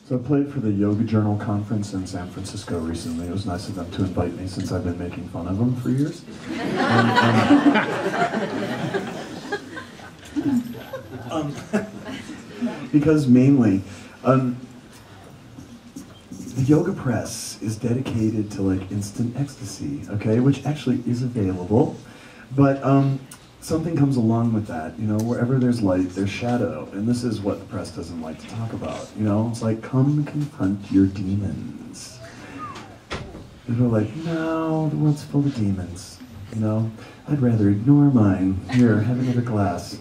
So I played for the Yoga Journal conference in San Francisco recently. It was nice of them to invite me since I've been making fun of them for years. Because mainly, the yoga press is dedicated to like instant ecstasy, okay, which actually is available, but something comes along with that, you know, wherever there's light, there's shadow, and this is what the press doesn't like to talk about, you know, it's like, come confront your demons. People are like, no, the world's full of demons, you know, I'd rather ignore mine. Here, have another glass.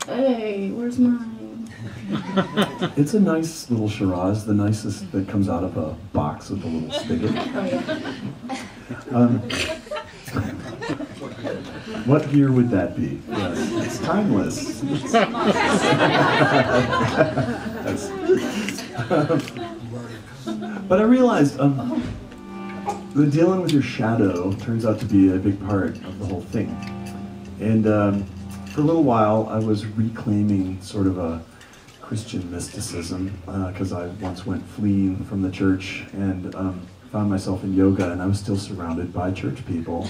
Hey, where's mine? It's a nice little Shiraz, the nicest that comes out of a box with a little spigot. Oh, yeah. What year would that be? Yes, it's timeless. But I realized the dealing with your shadow turns out to be a big part of the whole thing. And for a little while, I was reclaiming sort of a Christian mysticism because I once went fleeing from the church and found myself in yoga, and I was still surrounded by church people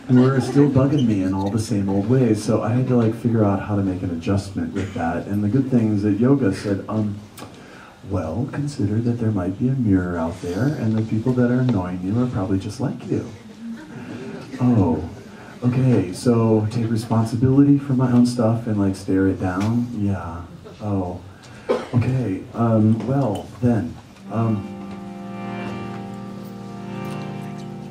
who were still bugging me in all the same old ways. So I had to like figure out how to make an adjustment with that. And the good thing is that yoga said, well, consider that there might be a mirror out there, and the people that are annoying you are probably just like you. Oh, okay, so take responsibility for my own stuff and like stare it down? Yeah. Oh, okay, well, then.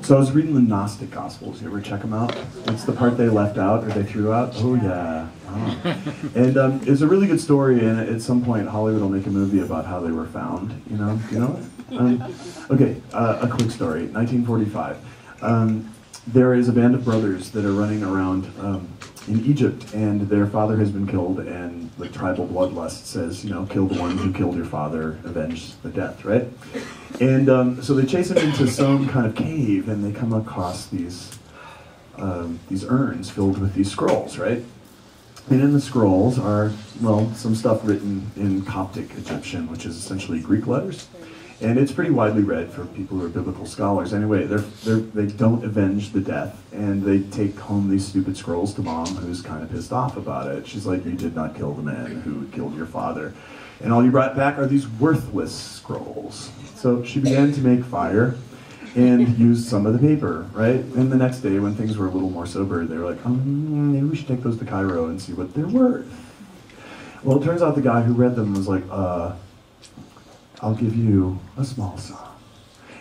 So I was reading the Gnostic Gospels. You ever check them out? It's the part they left out or they threw out. Oh yeah. Oh. And it's a really good story. And at some point, Hollywood will make a movie about how they were found. You know. Okay. A quick story. 1945. There is a band of brothers that are running around in Egypt, and their father has been killed, and the tribal bloodlust says, you know, kill the one who killed your father, avenge the death, right? And so they chase him into some kind of cave, and they come across these urns filled with these scrolls, right? And in the scrolls are, well, some stuff written in Coptic Egyptian, which is essentially Greek letters. And it's pretty widely read for people who are biblical scholars. Anyway, they don't avenge the death, and they take home these stupid scrolls to mom, who's kind of pissed off about it. She's like, you did not kill the man who killed your father. And all you brought back are these worthless scrolls. So she began to make fire and used some of the paper, right? And the next day, when things were a little more sober, they were like, maybe we should take those to Cairo and see what they're worth. Well, it turns out the guy who read them was like, I'll give you a small sum.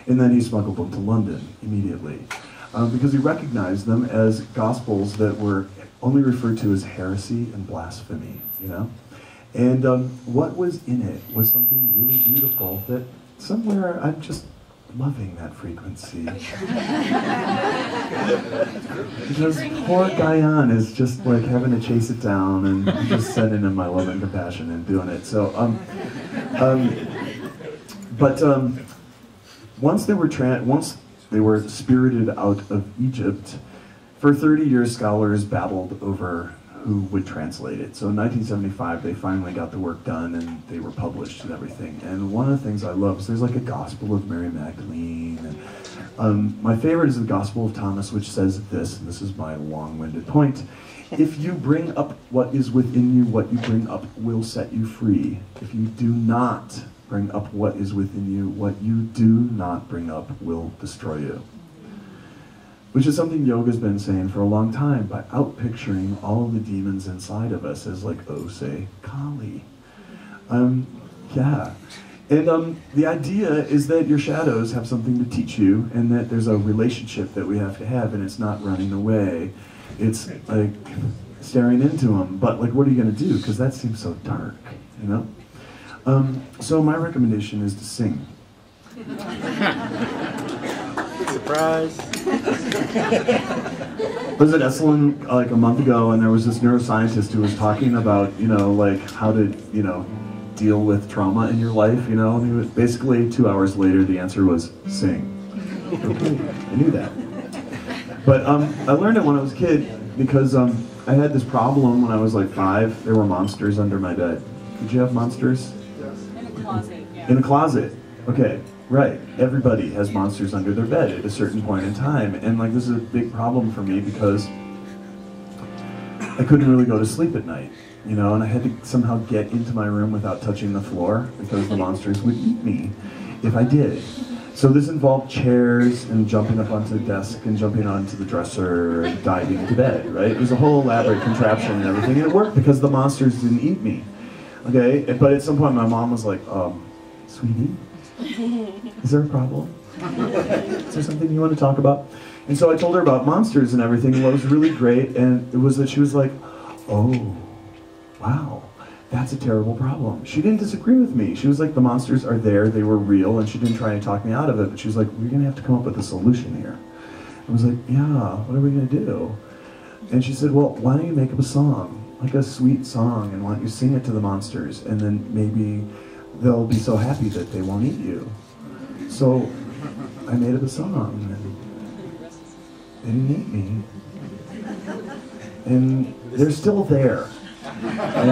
And then he smuggled them to London immediately because he recognized them as gospels that were only referred to as heresy and blasphemy, you know? And what was in it was something really beautiful that somewhere I'm just loving that frequency. Because poor Guyan is just like having to chase it down, and I'm just sending him my love and compassion and doing it. So, once they were spirited out of Egypt, for 30 years scholars battled over who would translate it. So in 1975 they finally got the work done and they were published and everything. And one of the things I love is there's like a Gospel of Mary Magdalene. And, my favorite is the Gospel of Thomas, which says this, and this is my long-winded point: if you bring up what is within you, what you bring up will set you free. If you do not bring up what is within you, what you do not bring up will destroy you. Which is something yoga's been saying for a long time, by out-picturing all of the demons inside of us as like, oh, say, Kali. Yeah. And the idea is that your shadows have something to teach you, and that there's a relationship that we have to have, and it's not running away. It's like staring into them, but like, what are you gonna do? Because that seems so dark, you know? So my recommendation is to sing. Surprise. I was at Esalen like a month ago, and there was this neuroscientist who was talking about, you know, like how to, you know, deal with trauma in your life, you know, and he was basically 2 hours later the answer was sing. Okay, I knew that. But I learned it when I was a kid because I had this problem when I was like 5. There were monsters under my bed. Did you have monsters? Yes. closet, yeah. In a closet. Okay, right. Everybody has monsters under their bed at a certain point in time. And like this is a big problem for me because I couldn't really go to sleep at night, you know, and I had to somehow get into my room without touching the floor because the monsters would eat me if I did. So this involved chairs and jumping up onto the desk and jumping onto the dresser and diving into bed, right? It was a whole elaborate contraption and everything, and it worked because the monsters didn't eat me, okay? But at some point my mom was like, sweetie, is there a problem? Is there something you want to talk about? And so I told her about monsters and everything, and what was really great, and it was that she was like, oh, wow, that's a terrible problem. She didn't disagree with me. She was like, the monsters are there, they were real, and she didn't try and talk me out of it, but she was like, we're gonna have to come up with a solution here. I was like, yeah, what are we gonna do? And she said, well, why don't you make up a song, like a sweet song, and why don't you sing it to the monsters, and then maybe they'll be so happy that they won't eat you. So I made up a song, and they didn't eat me. And they're still there. And